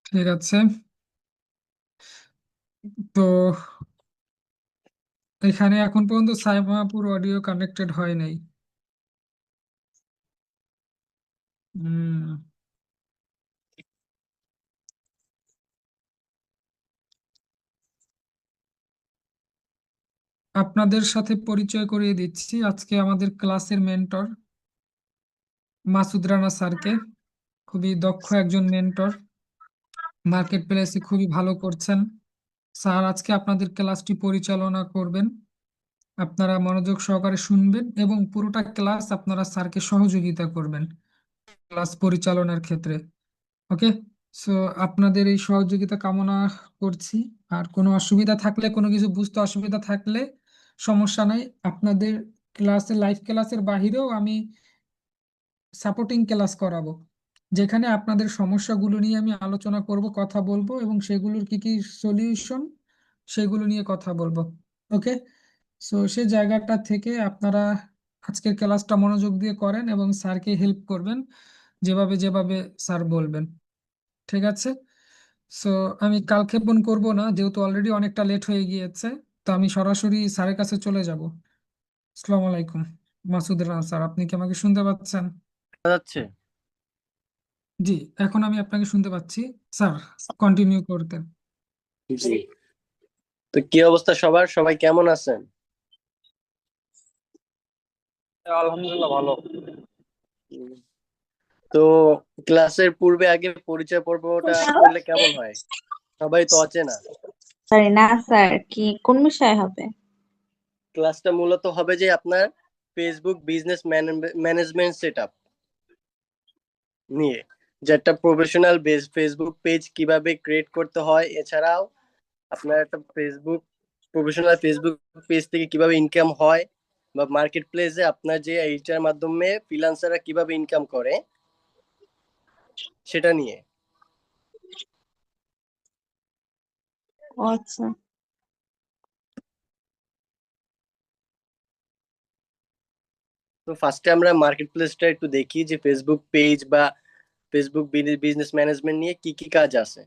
ঠিক আছে। তো এখানে এখন পর্যন্ত সাইমাপুর অডিও কানেক্টেড হয় নাই। হুম, আপনাদের সাথে পরিচয় করিয়ে দিচ্ছি আজকে আমাদের ক্লাসের মেন্টর মাসুদ রানা স্যারকে। খুবই দক্ষ একজন মেন্টর, মার্কেট প্লেসে খুবই ভালো করছেন। স্যার আজকে আপনাদের ক্লাসটি পরিচালনা করবেন। আপনারা মনোযোগ সহকারে শুনবেন এবং পুরোটা ক্লাস আপনারা স্যারকে সহযোগিতা করবেন ক্লাস পরিচালনার ক্ষেত্রে। ওকে। সো আপনাদের এই সহযোগিতা কামনা করছি। আর কোনো অসুবিধা থাকলে, কোনো কিছু বুঝতে অসুবিধা থাকলে সমস্যা নাই। আপনাদের ক্লাসে, লাইভ ক্লাসের বাহিরেও আমি সাপোর্টিং ক্লাস করাবো, যেখানে আপনাদের সমস্যাগুলো নিয়ে আমি আলোচনা করব, কথা বলবো এবং সেগুলোর কি কি সলিউশন সেগুলো নিয়ে কথা বলবো। ওকে। সো সেই জায়গাটা থেকে আপনারা আজকের ক্লাসটা মনোযোগ দিয়ে করেন এবং স্যারকে হেল্প করবেন যেভাবে যেভাবে স্যার বলবেন। ঠিক আছে। সো আমি কালক্ষেপণ করব না, যেহেতু অলরেডি অনেকটা লেট হয়ে গিয়েছে। তো আমি সরাসরি স্যারের কাছে চলে যাব। আসসালামু আলাইকুম। মাসুদ রানা স্যার, আপনি কি আমাকে শুনতে পাচ্ছেন? যাচ্ছে। জি, এখন আমি আপনাকে শুনতে পাচ্ছি। স্যার, কন্টিনিউ করতেন। জি। তো কি অবস্থা সবার, সবাই কেমন আছেন? আলহামদুলিল্লাহ ভালো। উম, তো ক্লাসের পূর্বে আগে পরিচয় পর্বটা করলে কেমন হয়? সবাই তো অচেনা। সরি না স্যার, কি কোন বিষয় হবে? ক্লাসটা মূলত হবে যে আপনার ফেসবুক বিজনেস ম্যানেজমেন্ট সেটআপ নিয়ে, যে একটা প্রফেশনাল বেস ফেসবুক পেজ কিভাবে ক্রিয়েট করতে হয়, এছাড়াও আপনার একটা প্রফেশনাল ফেসবুক পেজ থেকে কিভাবে ইনকাম হয়, বা মার্কেট প্লেসে আপনার যে এইটার মাধ্যমে ফ্রিল্যান্সাররা কিভাবে ইনকাম করে সেটা নিয়ে। ও আচ্ছা। তো ফার্স্টে আমরা মার্কেট প্লেসটা একটু দেখি যে ফেসবুক পেজ বা ফেসবুক বিজনেস ম্যানেজমেন্ট নিয়ে কি কি কাজ আছে।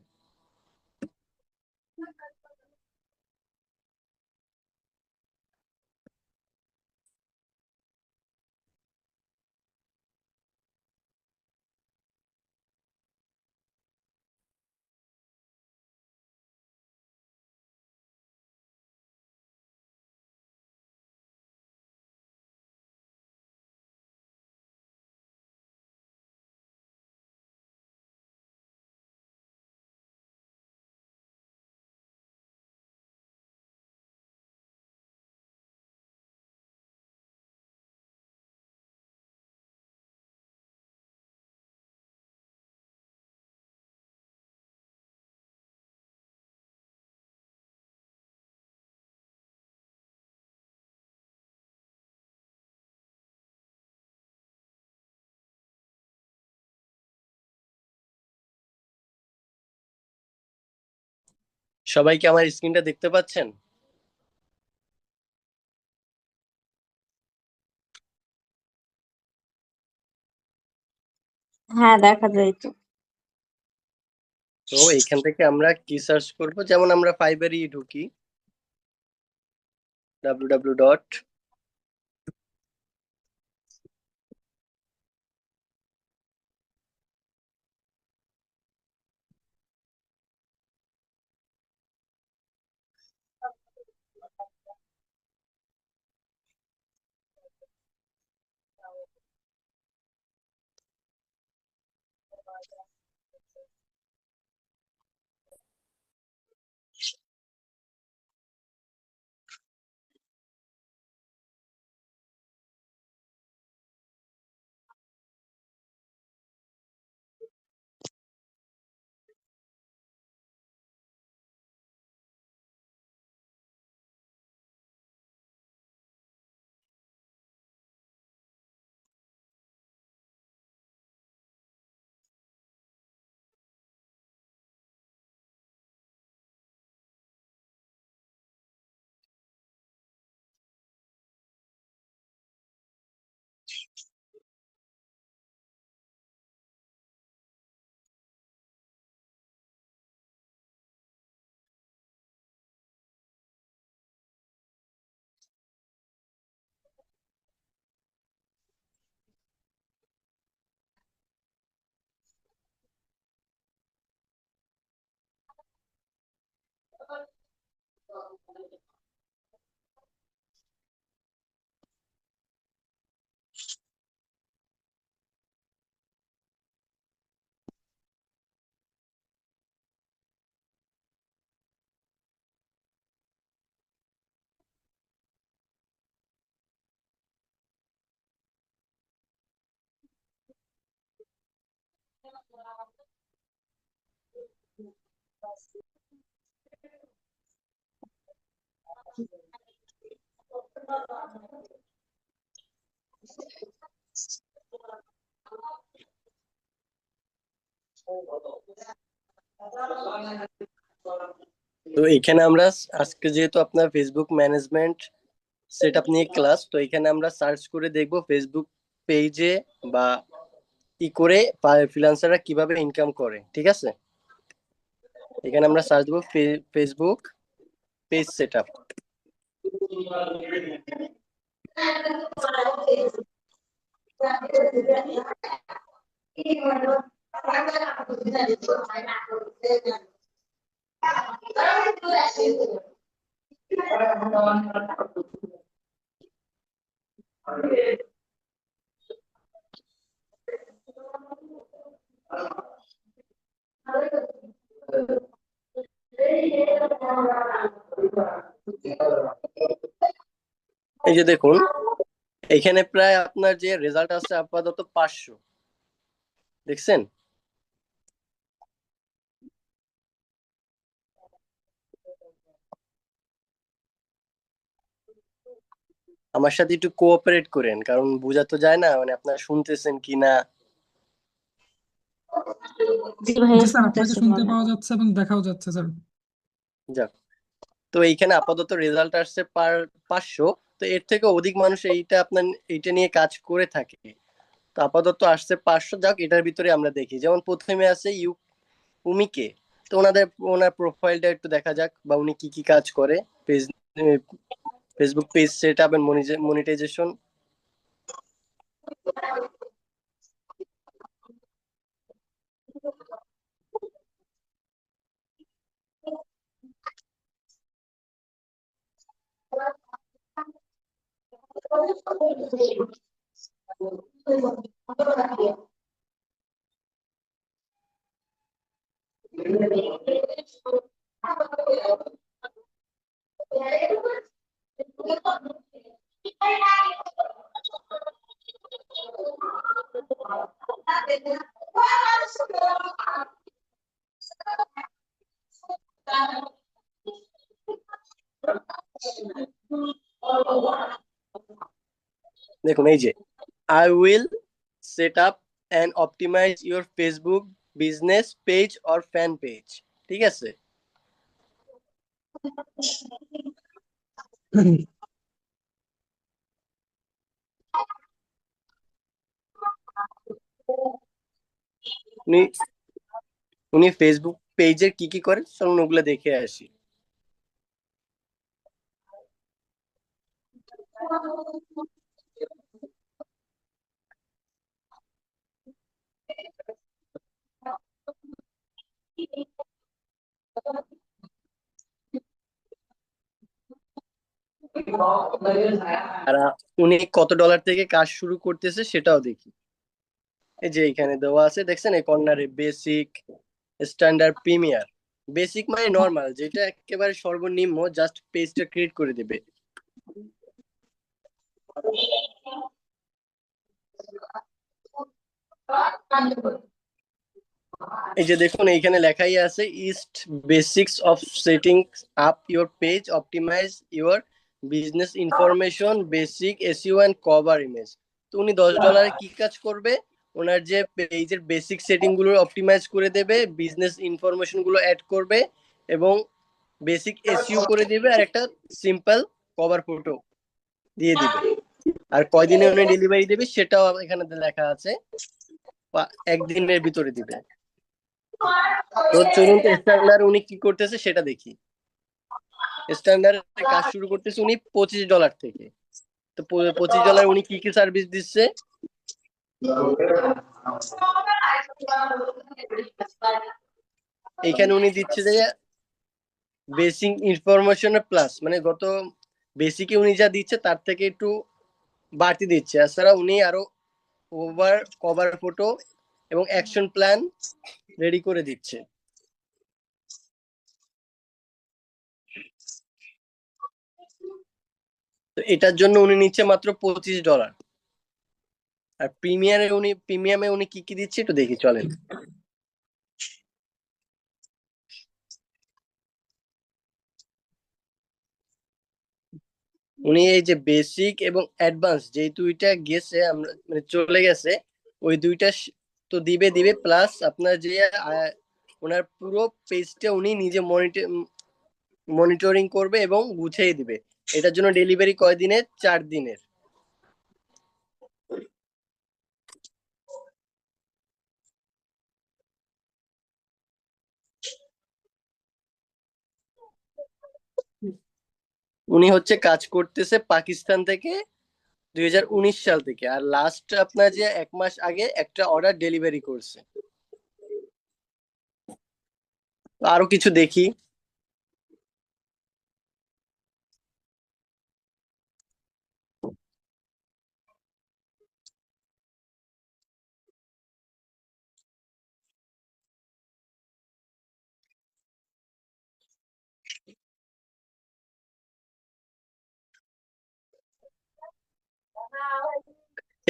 সবাই কি আমার স্ক্রিনটা দেখতে পাচ্ছেন? হ্যাঁ, দেখা যায় তো। তো এখান থেকে আমরা কি সার্চ করব, যেমন আমরা ফাইবারই ঢুকি, ডাব্লিউ ডট তো এখানে আমরা আজকে যেহেতু আপনার ফেসবুক ম্যানেজমেন্ট সেট আপ নিয়ে ক্লাস, তো এখানে আমরা সার্চ করে দেখবো ফেসবুক পেজে বা ই করে ফ্রিল্যান্সাররা কিভাবে ইনকাম করে। ঠিক আছে, এখানে আমরা সার্চ দেবো ফেসবুক পেজ সেট আপ। এই যে দেখুন, এখানে প্রায় আপনার যে রেজাল্ট আছে আপাতত 500, দেখছেন? আমার সাথে একটু কোঅপারেট করেন, কারণ বোঝা তো যায় না মানে আপনারা শুনতেছেন কি না। জি ভাইয়া জি স্যার, আপনাকে শুনতেছি, শুনতে বলেন। পাওয়া যাচ্ছে এবং দেখাও যাচ্ছে স্যার। যাক, তো এইখানে আপাতত রেজাল্ট আসছে 500। তো এর থেকে অধিক মানুষ এইটা নিয়ে কাজ করে থাকে। তো আপাতত আসছে 500। যাক, এটার ভিতরে আমরা দেখি, যেমন প্রথমে আছে উমিকে। তো ওনার প্রোফাইলটা একটু দেখা যাক, বা উনি কি কি কাজ করে। Page Facebook page set up and monetization. দেখুন এই যে, I will set up and optimize your Facebook business page or fan page. ঠিক আছে, উনি উনি ফেসবুক পেজের কি কি করে চলুন ওগুলো দেখে আসি। আর উনি কত ডলার থেকে কাজ শুরু করতেছে সেটাও দেখি। এই যে এখানে দেওয়া আছে, দেখছেন এই কর্নারে বেসিক, স্ট্যান্ডার্ড, প্রিমিয়ার। বেসিক মানে নর্মাল, যেটা একেবারে সর্বনিম্ন, জাস্ট পেজটা ক্রিয়েট করে দিবে। এই যে দেখুন, এইখানে লেখাই আছে ইস্ট basics of setting up your page, optimize your business information, basic SEO and cover image. তো উনি $10 কি কাজ করবে, ওনার যে পেজের বেসিক সেটিং গুলো অপটিমাইজ করে দেবে, বিজনেস ইনফরমেশন গুলো অ্যাড করবে, এবং বেসিক এসইও করে দিবে, আর একটা সিম্পল কভার ফটো দিয়ে দিবে। আর কয়দিনে উনি ডেলিভারি দেবে সেটাও এখানে লেখা আছে, একদিনের ভিতরে দিবে। তো চলুন তো স্ট্যান্ডার্ড উনি কি করতেছে সেটা দেখি। স্ট্যান্ডার্ড কাজ শুরু করতেছে উনি $25 থেকে। তো $25 উনি কি কি সার্ভিস দিচ্ছে। এইখানে উনি দিচ্ছে যে বেসিক ইনফরমেশন প্লাস, মানে গত বেসিকে উনি যা দিচ্ছে তার থেকে একটু বাড়তি দিচ্ছে। এছাড়া উনি আরো ওভার কভার ফটো এবং অ্যাকশন প্ল্যান রেডি করে দিচ্ছে। তো এটার জন্য উনি নিচ্ছে মাত্র $25। আর প্রিমিয়ামে উনি কি কি দিচ্ছে একটু দেখি চলেন। উনি এই যে বেসিক এবং অ্যাডভান্স যেই দুইটা গেছে আমরা মানে চলে গেছে, ওই দুইটা তো দিবে দিবে, প্লাস আপনার যে ওনার পুরো পেজটা উনি নিজে মনিটরিং করবে এবং গুছিয়ে দিবে। এটার জন্য ডেলিভারি কয় দিনের? 4 দিনের। উনি হচ্ছে কাজ করতেছে পাকিস্তান থেকে 2019 সাল থেকে, আর লাস্ট আপনার যে 1 মাস আগে একটা অর্ডার ডেলিভারি করছে। তো আরো কিছু দেখি।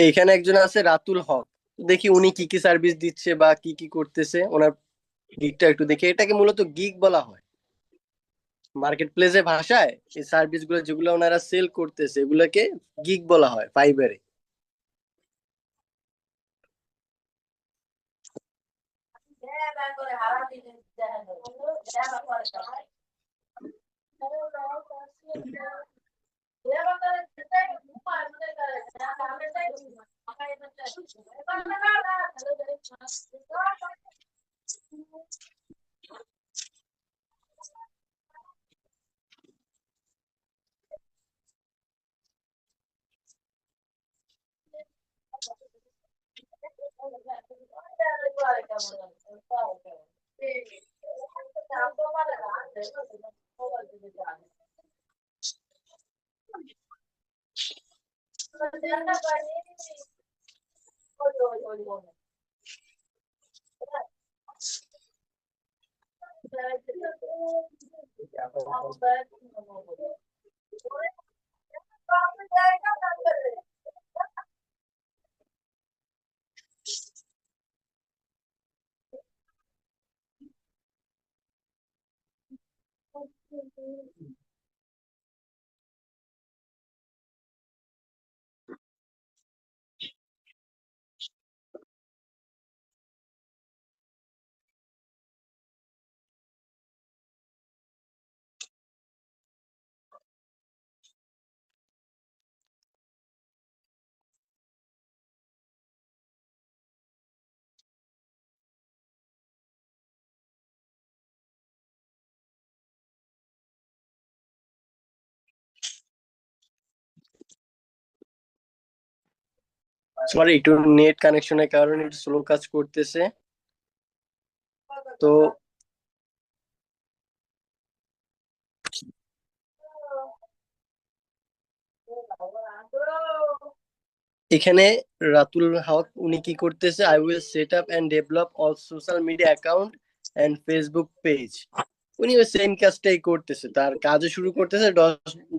এইখানে একজন আছে রাতুল হক, দেখি উনি কি কি সার্ভিস দিচ্ছে বা কি কি করতেছে। ওনার গিগটা একটু দেখি। এটাকে মূলত গিগ বলা হয় মার্কেট প্লেসের ভাষায়। এই সার্ভিস গুলো যেগুলো ওনারা সেল করতেছে এগুলোকে গিগ বলা হয় ফাইবারে। সরি, একটু নেট কানেকশনের কারণে একটু স্লো কাজ করতেছে। তো এখানে রাতুল হক উনি কি করতেছে, I will set up and develop all social media account and Facebook page. উনি ওই সেম কাজটাই করতেছে। তার কাজও শুরু করতেছে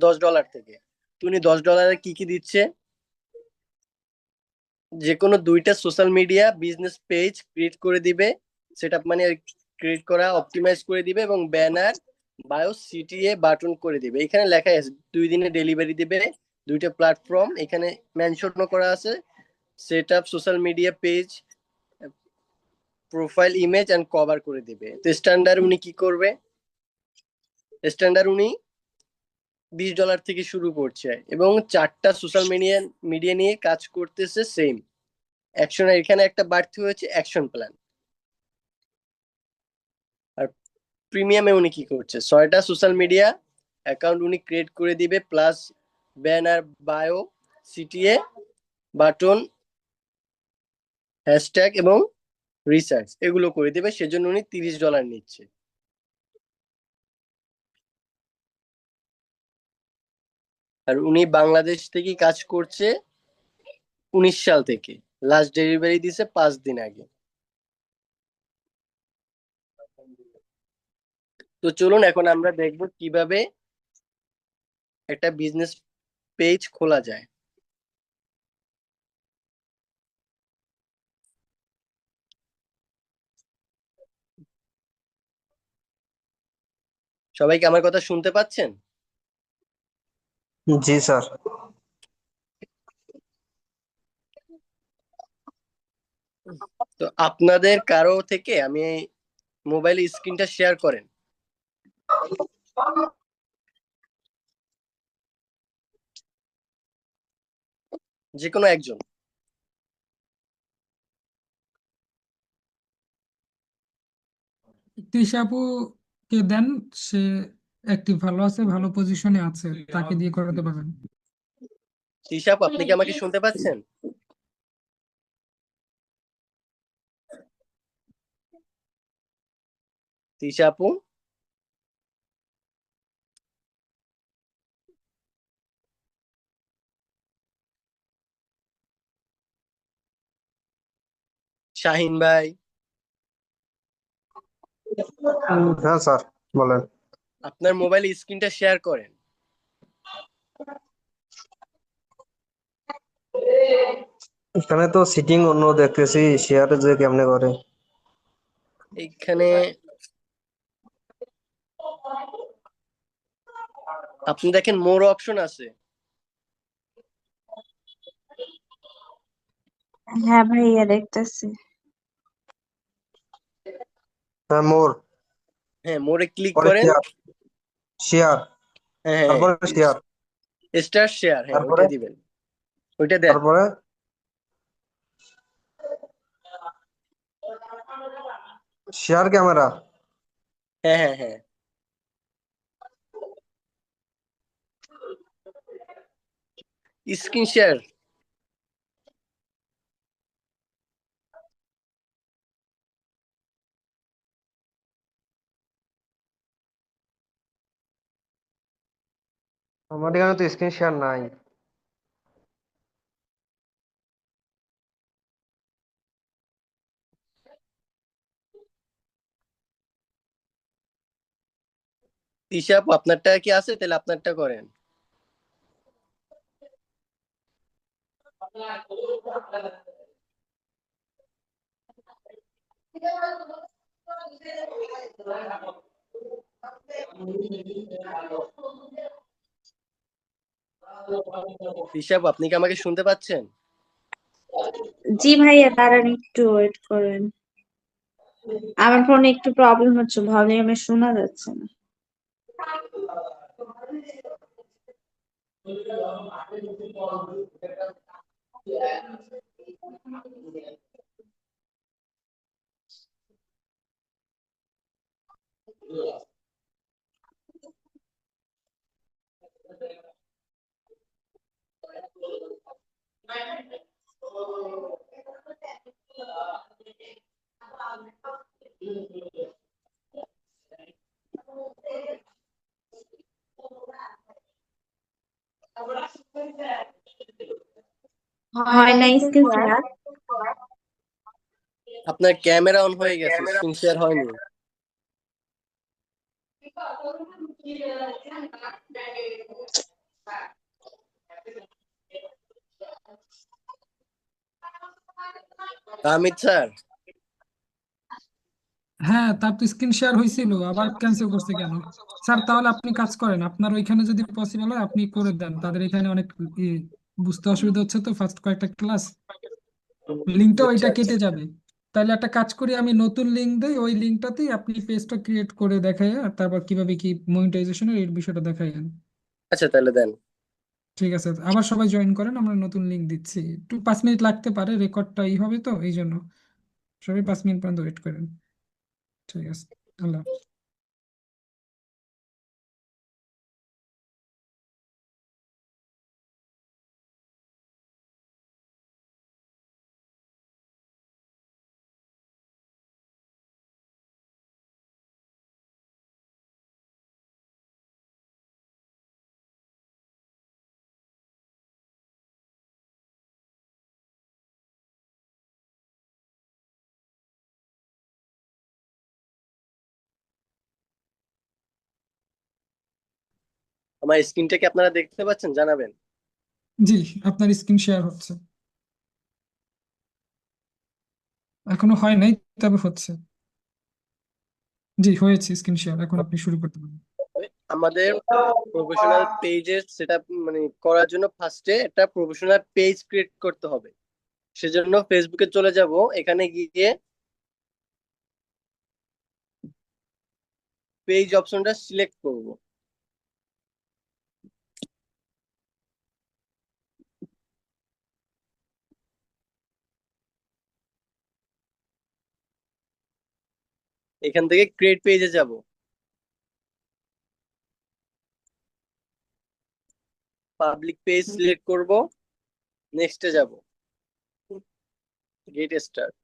$10 থেকে। তো উনি $10 কি কি দিচ্ছে? যে কোনো 2টা social media business page create করে দিবে, সেট আপ মানে ক্রিয়েট করা, অপটিমাইজ করে দিবে এবং ব্যানার, বায়ো, সিটিএ বাটন করে দিবে। এখানে লেখা আছে 2 দিনে ডেলিভারি দিবে। 2টা প্ল্যাটফর্ম এখানে মেনশন করা আছে, set up social media page, profile image and cover করে দিবে। তো স্ট্যান্ডার্ড উনি কি করবে? স্ট্যান্ডার্ড উনি $20 থেকে শুরু করছে এবং 4টা সোশ্যাল মিডিয়া মিডিয়া নিয়ে কাজ করতেছে সেম অ্যাকশন। এখানে একটা বাড়তি হয়েছে অ্যাকশন প্ল্যান। আর প্রিমিয়ামে উনি কি করছে? 6টা সোশ্যাল মিডিয়া অ্যাকাউন্ট উনি ক্রিয়েট করে দিবে, plus banner, bio, CTA button, hashtag এবং রিসার্চ এগুলো করে দিবে। সেজন্য উনি $30 নিচ্ছে। আর উনি বাংলাদেশ থেকে কাজ করছে 19 সাল থেকে। লাস্ট ডেলিভারি দিছে 5 দিন আগে। তো চলুন এখন আমরা দেখবো কিভাবে একটা বিজনেস পেজ খোলা যায়। সবাই কি আমার কথা শুনতে পাচ্ছেন? জি স্যার। তো আপনাদের কারো থেকে আমি মোবাইল স্ক্রিনটা শেয়ার করেন, যে কোনো একজন। তৃষা আপুকে দেন, সে অ্যাক্টিভ ভালো আছে, ভালো পজিশনে আছে, তাকে দিয়ে করাতে পারবেন। হিসাব, আপনি কি আমাকে শুনতে পাচ্ছেন? তিশা আপু, শাহিন ভাই, হ্যাঁ স্যার, বলেন। আপনার মোবাইল স্ক্রিনটা শেয়ার করেন। এখানে তো সিটিং অন্য দেখতেছি, শেয়ারে যে কেমনে করে। এইখানে আপনি দেখেন মোর অপশন আছে। হ্যাঁ ভাইয়া দেখতেছি। হ্যাঁ, মোর, হ্যাঁ, মোরে ক্লিক পরে করেন। শেয়ার, শেয়ার, হ্যাঁ হ্যাঁ তারপরে শেয়ার, স্টার শেয়ার, হ্যাঁ তারপরে ওইটা দিবেন, ওইটা দেন। তারপরে শেয়ার ক্যামেরা। হ্যাঁ হ্যাঁ হ্যাঁ, স্ক্রিন শেয়ার। আমার এখানে তো স্ক্রিন শেয়ার নাই। তিশা আপু, আপনারটা কি আছে? তাহলে আপনারটা করেন। তিশা আপু, আপনি কি আমাকে শুনতে পাচ্ছেন? জি ভাইয়া, দাঁড়ান একটু ওয়েট করেন। আমার ফোনে একটু প্রবলেম হচ্ছে, ভলিউমে শোনা যাচ্ছে না। হয় না স্ক্রিন শেয়ার। আপনার ক্যামেরা অন হয়ে গেছে, স্ক্রিন শেয়ার হয়নি। আমিত স্যার, হ্যাঁ, তার তো স্ক্রিন শেয়ার হয়েছিল, আবার ক্যান্সেল করছে কেন? স্যার তাহলে আপনি কাজ করেন, আপনার ওইখানে যদি পসিবল হয় আপনি করে দেন, তাদের এখানে অনেক ই, বুঝতে অসুবিধা হচ্ছে তো, ফার্স্ট কয়েকটা ক্লাস লিঙ্কটা আচ্ছা ওইটা আচ্ছা কেটে যাবে। তাহলে একটা কাজ করি, আমি নতুন লিঙ্ক দিই, ওই লিঙ্কটাতেই আপনি পেজটা ক্রিয়েট করে দেখাই, আর তারপর কিভাবে কি মনিটাইজেশনের এই বিষয়টা দেখাই। আচ্ছা, তাহলে দেন। ঠিক আছে, আবার সবাই জয়েন করেন, আমরা নতুন লিঙ্ক দিচ্ছি, একটু 5 মিনিট লাগতে পারে, রেকর্ডটা ই হবে তো এই জন্য সবাই 5 মিনিট পর্যন্ত ওয়েট করেন। ঠিক আছে, আল্লাহ হাফেজ। আমার স্ক্রিনটা কি আপনারা দেখতে পাচ্ছেন, জানাবেন। জি, আপনার স্ক্রিন শেয়ার হচ্ছে। এখনো হয় নাই, তবে হচ্ছে। জি, হয়েছে স্ক্রিন শেয়ার, এখন আপনি শুরু করতে পারেন। আমাদের প্রফেশনাল পেজের সেটআপ মানে করার জন্য ফার্স্টে একটা প্রফেশনাল পেজ ক্রিয়েট করতে হবে। সেজন্য ফেসবুকে চলে যাব, এখানে গিয়ে পেজ অপশনটা সিলেক্ট করব। এখান থেকে ক্রিয়েট পেজে যাব। পাবলিক পেজ সিলেক্ট করব, নেক্সটে যাব, গেট স্টার্ট।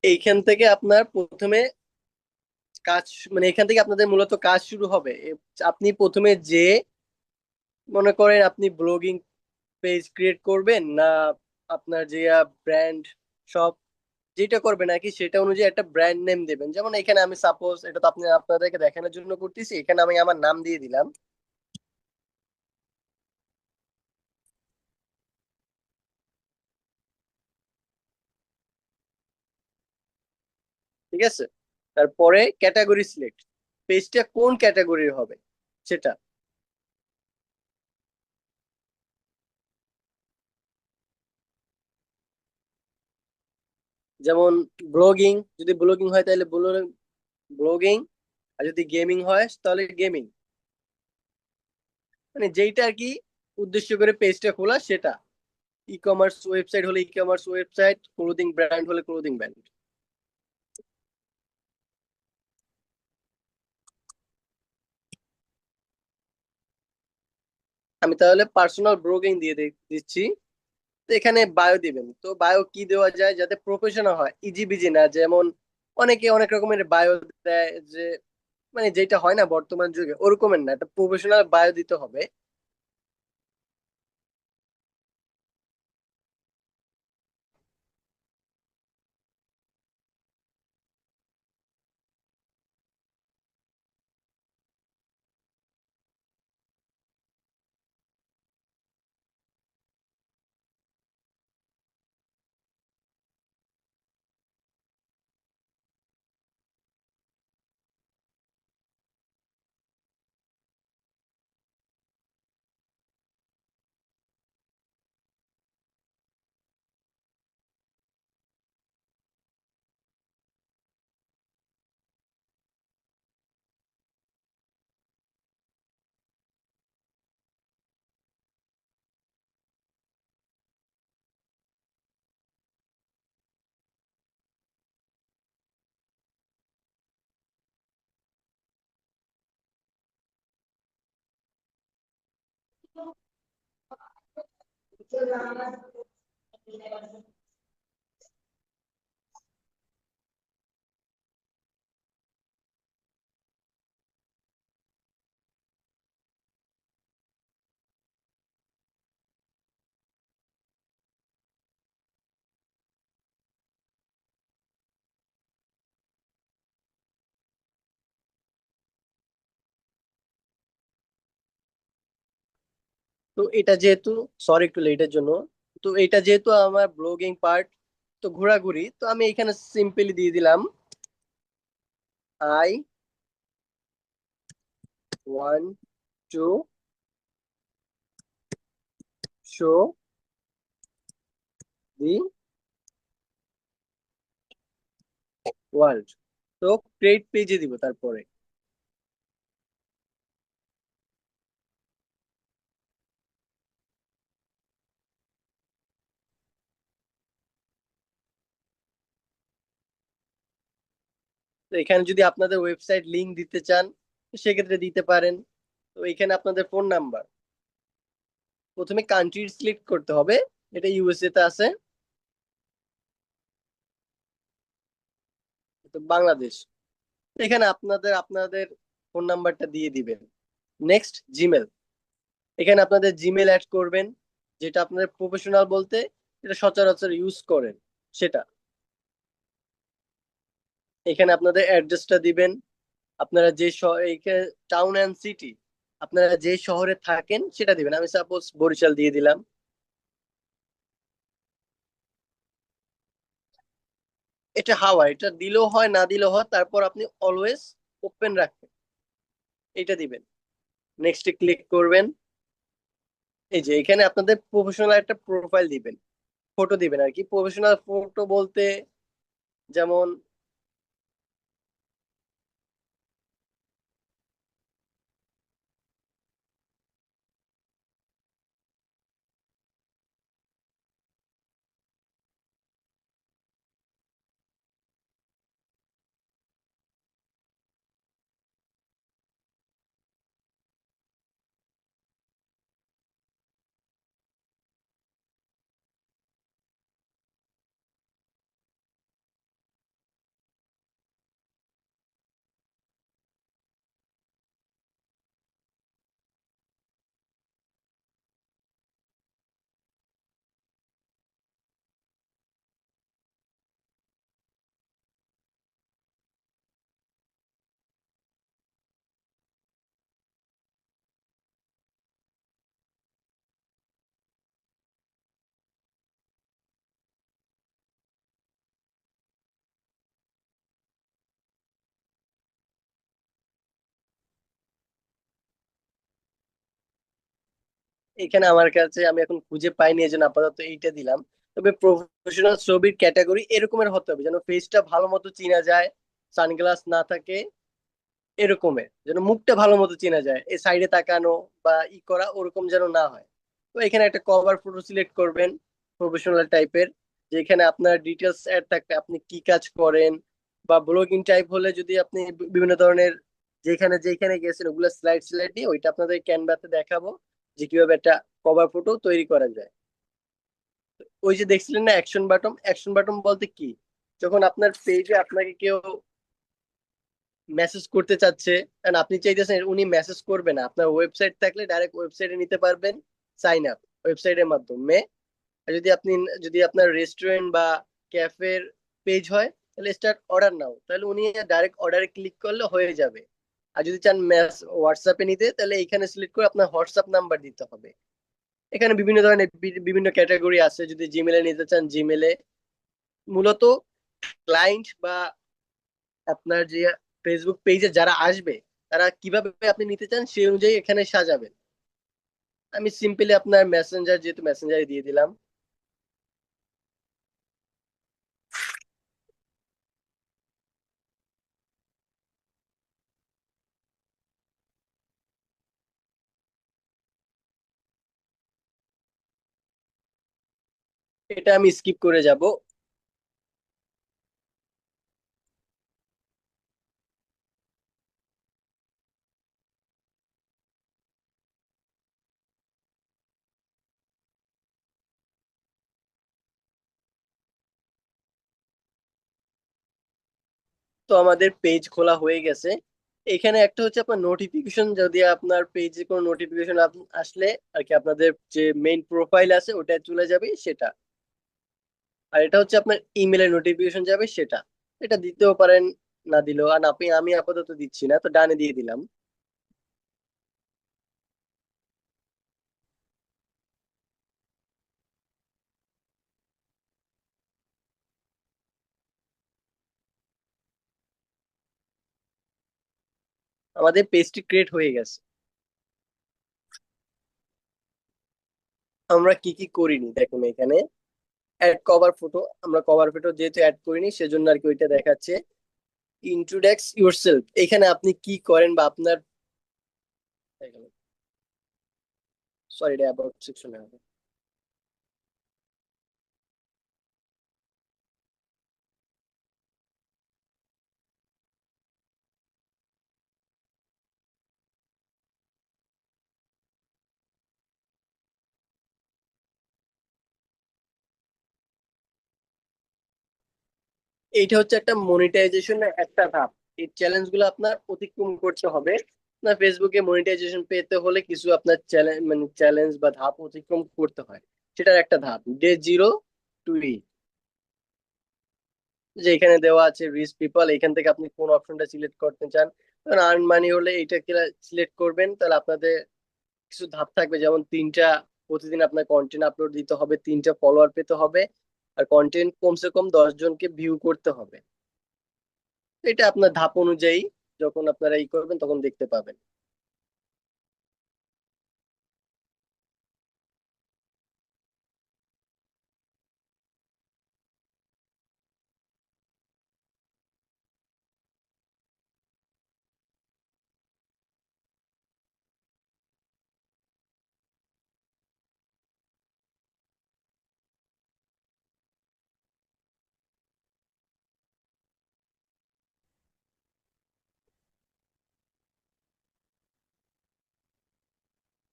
এইখান থেকে আপনার প্রথমে কাজ মানে এখান থেকে আপনাদের মূলত কাজ শুরু হবে। আপনি প্রথমে যে মনে করেন আপনি ব্লগিং পেজ ক্রিয়েট করবেন না আপনার যে ব্র্যান্ড সব যেটা করবেন নাকি সেটা অনুযায়ী একটা ব্র্যান্ড নেম দেবেন। যেমন এখানে আমি সাপোজ, এটা তো আপনি আপনাদেরকে দেখানোর জন্য করতেছি, এখানে আমি আমার নাম দিয়ে দিলাম। ঠিক আছে, তারপরে ক্যাটাগরি সিলেক্ট, পেজটা কোন ক্যাটাগরির হবে সেটা। যেমন ব্লগিং, যদি ব্লগিং হয় তাহলে ব্লগিং, আর যদি গেমিং হয় তাহলে গেমিং, মানে যেইটা আর কি উদ্দেশ্য করে পেজটা খোলা সেটা। ই কমার্স ওয়েবসাইট হলে e commerce website, clothing brand হলে ক্লোদিং ব্র্যান্ড। আমি তাহলে পার্সোনাল ব্লগিং দিয়ে দিচ্ছি। তো এখানে বায়ো দিবেন, তো বায়ো কি দেওয়া যায় যাতে প্রফেশনাল হয়, ইজি বিজি না। যেমন অনেকে অনেক রকমের বায়ো দেয়, যে মানে যেটা হয় না বর্তমান যুগে, ওরকমের না, একটা প্রফেশনাল বায়ো দিতে হবে। তো এটা যেহেতু, সরি একটু লেটের জন্য, তো এটা যেহেতু আমার ব্লগিং পার্ট, তো ঘোরাঘুরি, তো আমি এখানে সিম্পলি দিয়ে দিলাম I one to show the world. তো ক্রিয়েট পেজে দিব তারপরে। তো এখানে যদি আপনাদের ওয়েবসাইট লিংক দিতে চান তো সেক্ষেত্রে দিতে পারেন। তো এখানে আপনাদের ফোন নাম্বার, প্রথমে কান্ট্রি সিলেক্ট করতে হবে, এটা ইউএসএ তে আছে, তো বাংলাদেশ। তো এখানে আপনাদের আপনাদের ফোন নাম্বারটা দিয়ে দিবেন। নেক্সট জিমেল, এখানে আপনাদের জিমেল অ্যাড করবেন, যেটা আপনাদের প্রফেশনাল বলতে যেটা সচরাচর ইউজ করেন সেটা। এখানে আপনাদের অ্যাড্রেসটা দিবেন, আপনারা যে টাউন অ্যান্ড সিটি, আপনারা যে শহরে থাকেন সেটা দিবেন। আমি সাপোজ বরিশাল দিয়ে দিলাম। এটা হাওয়া, এটা দিলেও হয় না দিলেও হয়, তারপর আপনি অলওয়েজ ওপেন রাখবেন, এটা দিবেন। নেক্সটে ক্লিক করবেন। এই যে এখানে আপনাদের প্রফেশনাল একটা প্রোফাইল দিবেন, ফটো দিবেন আর কি। প্রফেশনাল ফটো বলতে যেমন এখানে আমার কাছে আমি এখন খুঁজে পাইনি, এই জন্য আপাতত এইটা দিলাম। তবে প্রফেশনাল ছবির ক্যাটাগরি এরকমের হতে হবে যেন ফেসটা ভালো মতো চেনা যায়, সানগ্লাস না থাকে, এরকমের যেন মুখটা ভালো মতো চেনা যায়, এই সাইডে তাকানো বা করা ওরকম যেন না হয়। তো এখানে একটা কভার ফটো সিলেক্ট করবেন প্রফেশনাল টাইপের, যেখানে আপনার ডিটেলস অ্যাড থাকবে, আপনি কি কাজ করেন। বা ব্লগিং টাইপ হলে যদি আপনি বিভিন্ন ধরনের যেখানে যেখানে গেছেন ওগুলো স্লাইড স্লাইড দিয়ে ওইটা আপনাদের ক্যানভাতে দেখাবো যে কিভাবে একটা কভার ফটো তৈরি করা যায়। ওই যে দেখছিলেন না অ্যাকশন বাটন, অ্যাকশন বাটন বলতে কি, যখন আপনার পেজে আপনাকে কেউ মেসেজ করতে চাচ্ছে, কারণ আপনি চাইতেছেন উনি মেসেজ করবে না, আপনার ওয়েবসাইট থাকলে ডাইরেক্ট ওয়েবসাইটে নিতে পারবেন সাইন আপ ওয়েবসাইটের মাধ্যমে। আর যদি আপনি, যদি আপনার রেস্টুরেন্ট বা ক্যাফের পেজ হয় তাহলে স্টার্ট অর্ডার নাও, তাহলে উনি ডাইরেক্ট অর্ডারে ক্লিক করলে হয়ে যাবে। আর যদি চান হোয়াটসঅ্যাপে নিতে তাহলে এখানে সিলেক্ট করে আপনার হোয়াটসঅ্যাপ নাম্বার দিতে হবে। এখানে বিভিন্ন ধরনের বিভিন্ন ক্যাটাগরি আছে, যদি জিমেলে নিতে চান জিমেলে। মূলত ক্লায়েন্ট বা আপনার যে ফেসবুক পেজে যারা আসবে তারা কিভাবে আপনি নিতে চান সেই অনুযায়ী এখানে সাজাবেন। আমি সিম্পলি আপনার মেসেঞ্জার, যেহেতু মেসেঞ্জারে দিয়ে দিলাম। এটা আমি স্কিপ করে যাব। তো আমাদের পেজ খোলা হয়ে গেছে। এখানে একটা হচ্ছে আপনার নোটিফিকেশন, যদি আপনার পেজে কোনো নোটিফিকেশন আসলে আর কি আপনাদের যে মেইন প্রোফাইল আছে ওটায় চলে যাবে সেটা। আর এটা হচ্ছে আপনার ইমেলের নোটিফিকেশন যাবে সেটা। এটা দিতেও পারেন, না দিলেও। আর আপনি, আমি আপাতত দিচ্ছি না, তো ডানে দিয়ে দিলাম। আমাদের পেজটি ক্রিয়েট হয়ে গেছে। আমরা কি কি করিনি দেখুন এখানে। অ্যাড কভার ফটো, আমরা কভার ফটো যেহেতু অ্যাড করিনি সেজন্য আর কি ওইটা দেখাচ্ছে। ইন্ট্রোডাক্স ইউরসেলফ, এখানে আপনি কি করেন বা আপনার, সরি এটা অ্যাবাউট সেকশনে হবে। এইটা হচ্ছে একটা মনিটাইজেশন একটা ধাপ। এই চ্যালেঞ্জ গুলো আপনার অতিক্রম করতে হবে। না, ফেসবুকে মনিটাইজেশন পেতে হলে কিছু আপনার চ্যালেঞ্জ বা ধাপ অতিক্রম করতে হয়। সেটার একটা ধাপ Day 0 to E, যে এখানে দেওয়া আছে রিচ পিপল। এখান থেকে আপনি কোন অপশনটা সিলেক্ট করতে চান। আর্ন মানি হলে এটা সিলেক্ট করবেন, তাহলে আপনাদের কিছু ধাপ থাকবে, যেমন প্রতিদিন আপনার কন্টেন্ট আপলোড দিতে হবে, 3টা ফলোয়ার পেতে হবে, আর কন্টেন্ট কমসে কম 10 জনকে ভিউ করতে হবে। এটা আপনার ধাপ অনুযায়ী যখন আপনারা করবেন তখন দেখতে পাবেন।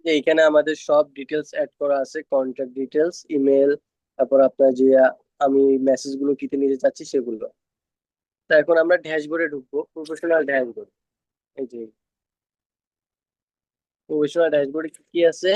যে এখানে আমাদের সব ডিটেলস অ্যাড করা আছে, কন্ট্যাক্ট ডিটেলস, ইমেল, তারপর আপনার যে আমি মেসেজ গুলো কিতে নিতে চাচ্ছি সেগুলো। তা এখন আমরা ড্যাশবোর্ডে ঢুকবো, প্রফেশনাল ড্যাশবোর্ড। এই যে প্রফেশনাল ড্যাশবোর্ডে কি কি আছে।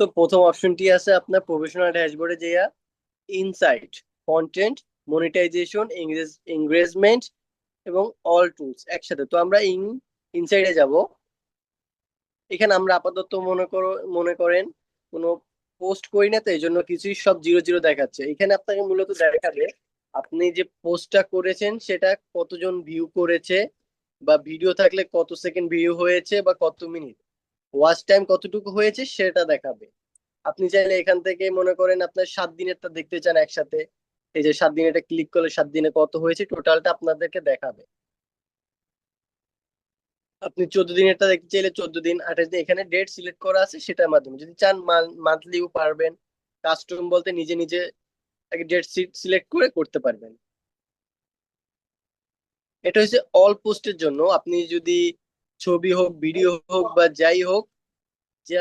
তো প্রথম অপশনটি আছে আপনার প্রফেশনাল ড্যাশবোর্ডে, যে ইনসাইট, কন্টেন্ট, মনিটাইজেশন, এঙ্গেজমেন্ট এবং অল টুলস একসাথে। তো আমরা ইনসাইডে যাব। এখানে আমরা আপাতত মনে করেন কোনো পোস্ট করি না, তো এই জন্য কিছুই সব 0 0 দেখাচ্ছে। এখানে আপনাকে মূলত দেখাবে আপনি যে পোস্টটা করেছেন সেটা কতজন ভিউ করেছে, বা ভিডিও থাকলে কত সেকেন্ড ভিউ হয়েছে, বা কত মিনিট ওয়াচ টাইম কতটুকু হয়েছে সেটা দেখাবে। আপনি চাইলে এখান থেকে মনে করেন আপনার 7 দিনেরটা দেখতে চান একসাথে, এই যে 7 দিনেরটা ক্লিক করলে 7 দিনে কত হয়েছে টোটালটা আপনাদেরকে দেখাবে। আপনি 14 দিনেরটা দেখতে চাইলে 14 দিন, 28 দিন, এখানে ডেট সিলেক্ট করা আছে সেটার মাধ্যমে। যদি চান মান্থলিও পারবেন, কাস্টম বলতে নিজে নিজে ডেট সিলেক্ট করে করতে পারবেন। এটা হচ্ছে অল পোস্টের জন্য। আপনি যদি ছবি হোক, ভিডিও হোক, বা যাই হোক, যে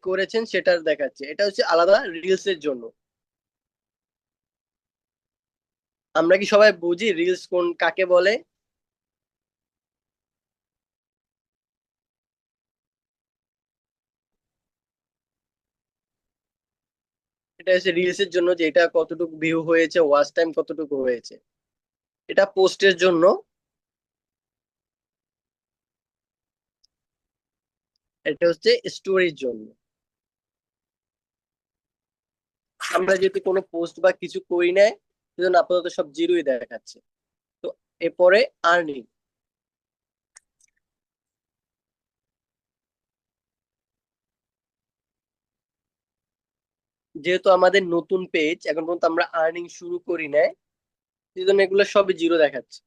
করেছেন সেটার দেখাচ্ছে। এটা হচ্ছে আলাদা রিলস এর জন্য। আমরা কি সবাই বুঝি রিলস কোন কাকে বলে? এটা হচ্ছে রিলস এর জন্য, যে এটা কতটুকু ভিউ হয়েছে, ওয়াচ টাইম কতটুকু হয়েছে। এটা পোস্টের জন্য। এটা হচ্ছে স্টোরির জন্য। আমরা যদি কোনো পোস্ট বা কিছু করি নাই, সেজন্য আপাতত সব 0ই দেখাচ্ছে। তো এরপরে আর্নিং। যেহেতু আমাদের নতুন পেজ, এখন পর্যন্ত আমরা আর্নিং শুরু করি নাই, সেজন্য এগুলো সবই 0 দেখাচ্ছে।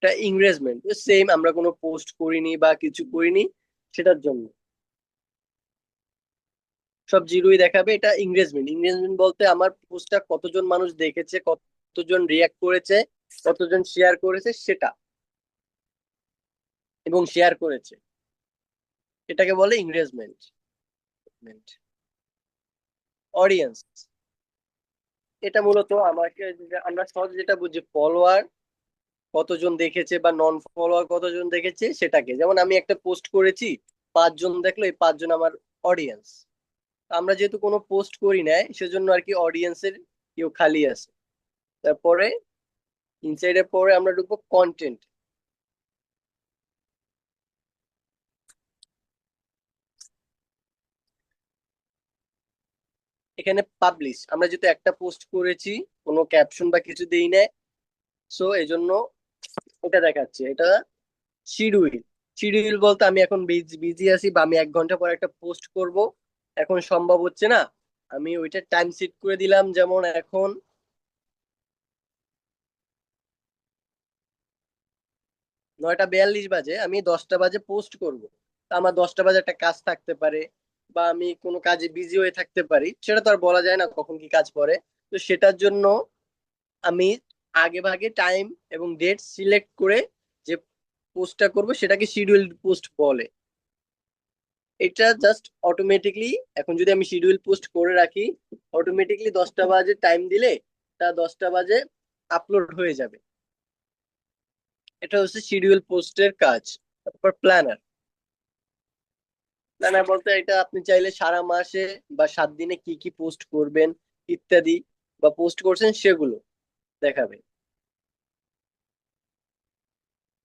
এটা ইংরেজমেন্ট, সেম, আমরা কোনো পোস্ট করিনি বা কিছু করিনি, সেটার জন্য সব 0ই দেখাবে। এটা ইংরেজমেন্ট। ইংরেজমেন্ট বলতে আমার পোস্টটা কতজন মানুষ দেখেছে, কতজন রিয়াক্ট করেছে, কতজন শেয়ার করেছে সেটা, এবং শেয়ার করেছে, এটাকে বলে ইংরেজমেন্ট। অডিয়েন্স, এটা মূলত আমরা সহজে যেটা বুঝি, ফলোয়ার কতজন দেখেছে বা নন ফলোয়ার কতজন দেখেছে সেটাকে। যেমন আমি একটা পোস্ট করেছি, 5 জন দেখলো, এই 5 জন আমার অডিয়েন্স। আমরা যেহেতু কোনো পোস্ট করি নাই সেজন্য আর কি অডিয়েন্সের কেউ খালি আছে। তারপরে ইনসাইডে পরে আমরা ঢুকবো কন্টেন্ট। এখানে পাবলিশ, আমরা যেহেতু একটা পোস্ট করেছি, কোনো ক্যাপশন বা কিছু দেই নাই, সো এই জন্য এটা দেখাচ্ছে। এটা শিডিউল। শিডিউল বলতে আমি এখন বিজি আছি বা আমি 1 ঘন্টা পর একটা পোস্ট করব, এখন সম্ভব হচ্ছে না, আমি ওইটা টাইম সেট করে দিলাম। যেমন এখন 9টা 42 বাজে, আমি 10টা বাজে পোস্ট করব। তা আমার 10টা বাজে একটা কাজ থাকতে পারে, বা আমি কোনো কাজে বিজি হয়ে থাকতে পারি, সেটা তো আর বলা যায় না কখন কি কাজ পড়ে। তো সেটার জন্য আমি আগে ভাগে টাইম এবং ডেট সিলেক্ট করে যে পোস্টটা করব সেটাকে শিডিউল পোস্ট বলে। এটা জাস্ট অটোমেটিকলি, এখন যদি আমি শিডিউল পোস্ট করে রাখি, অটোমেটিকলি 10টা বাজে টাইম দিলে তা 10টা বাজে আপলোড হয়ে যাবে। এটা হচ্ছে শিডিউল পোস্টের কাজ। তারপর প্ল্যানার। প্ল্যানার বলতে এটা আপনি চাইলে সারা মাসে বা 7 দিনে কি কি পোস্ট করবেন ইত্যাদি, বা পোস্ট করছেন সেগুলো দেখাবে।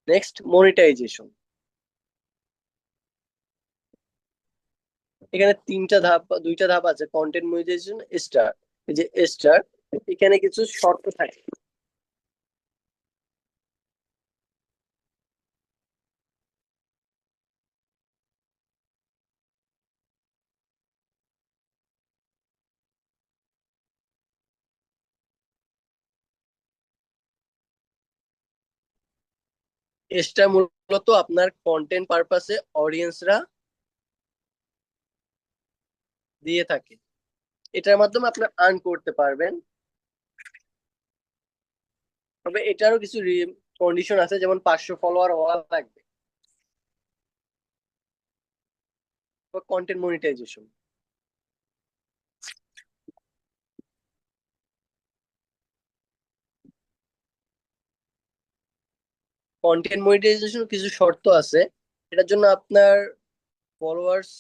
Next monetization. এখানে 3টা ধাপ বা 2টা ধাপ আছে, কন্টেন্ট মনিটাইজেশন, স্টার। এই যে স্টার, এখানে কিছু শর্ত থাকে। স্টার মূলত আপনার কন্টেন্ট পারপাসে অডিয়েন্সরা দিয়ে থাকে, এটার মাধ্যমে আপনি আর্ন করতে পারবেন। তবে এটারও কিছু কন্ডিশন আছে, যেমন 500 ফলোয়ার হওয়া লাগবে। Content monetization. কন্টেন্ট মনিটাইজেশন কিছু শর্ত আছে। এটার জন্য আপনার ফলোয়ার্স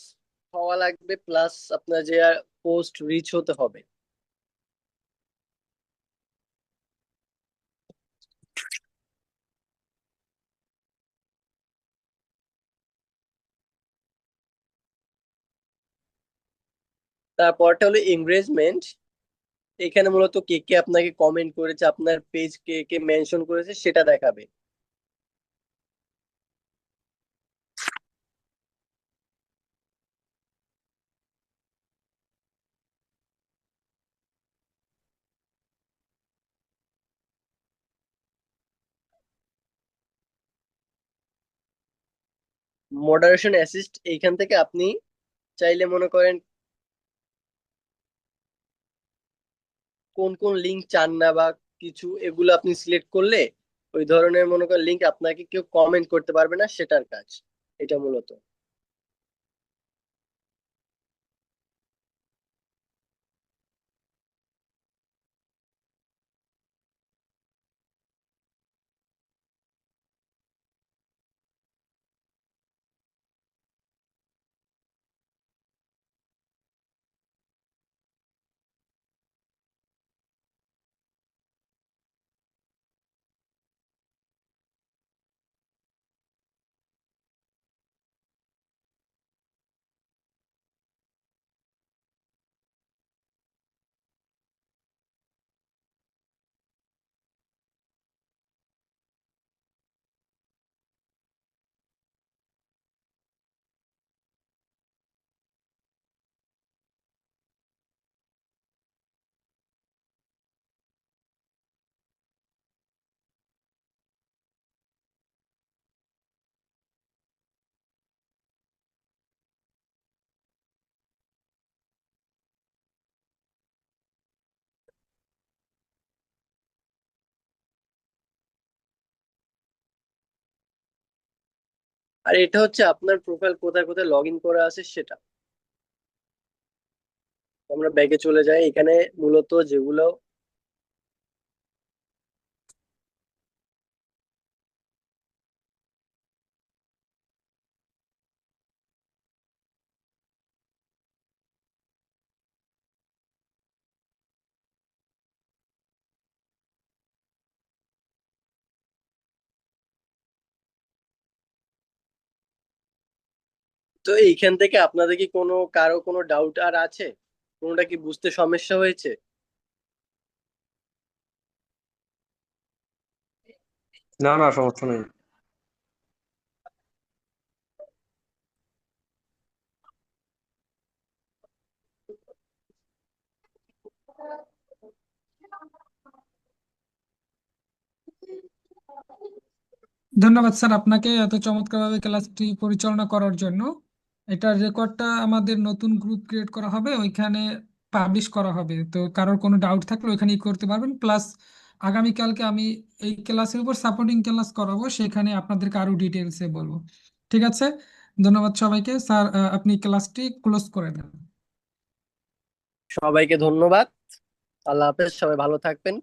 হওয়া লাগবে, প্লাস আপনার যে পোস্ট রিচ হতে হবে। তারপরটা হলো এঙ্গেজমেন্ট। এখানে মূলত কে কে আপনাকে কমেন্ট করেছে, আপনার পেজ কে কে মেনশন করেছে সেটা দেখাবে। মডারেশন অ্যাসিস্ট, এইখান থেকে আপনি চাইলে মনে করেন কোন কোন লিঙ্ক চান না বা কিছু, এগুলো আপনি সিলেক্ট করলে ওই ধরনের মনে করেন লিঙ্ক আপনাকে কেউ কমেন্ট করতে পারবে না, সেটার কাজ এটা মূলত। আর এটা হচ্ছে আপনার প্রোফাইল কোথায় কোথায় লগ ইন করা আছে সেটা। আমরা ব্যাগে চলে যাই, এখানে মূলত যেগুলো তো এইখান থেকে আপনাদের কি কারো কোনো ডাউট আর আছে? কোনোটা কি বুঝতে সমস্যা হয়েছে? না না, সমস্যা নেই। ধন্যবাদ স্যার আপনাকে এত চমৎকারভাবে ক্লাসটি পরিচালনা করার জন্য। এটার রেকর্ডটা আমাদের নতুন গ্রুপ ক্রিয়েট করা হবে, ওইখানে পাবলিশ করা হবে। তো কারোর কোনো ডাউট থাকলে ওইখানে করতে পারবেন। প্লাস আগামীকালকে আমি এই ক্লাসের উপর সাপোর্টিং ক্লাস করাবো, সেখানে আপনাদেরকে আরো ডিটেলসে বলবো। ঠিক আছে, ধন্যবাদ সবাইকে। স্যার আপনি ক্লাসটি ক্লোজ করে দেন। সবাইকে ধন্যবাদ। আল্লাহ হাফেজ, সবাই ভালো থাকবেন।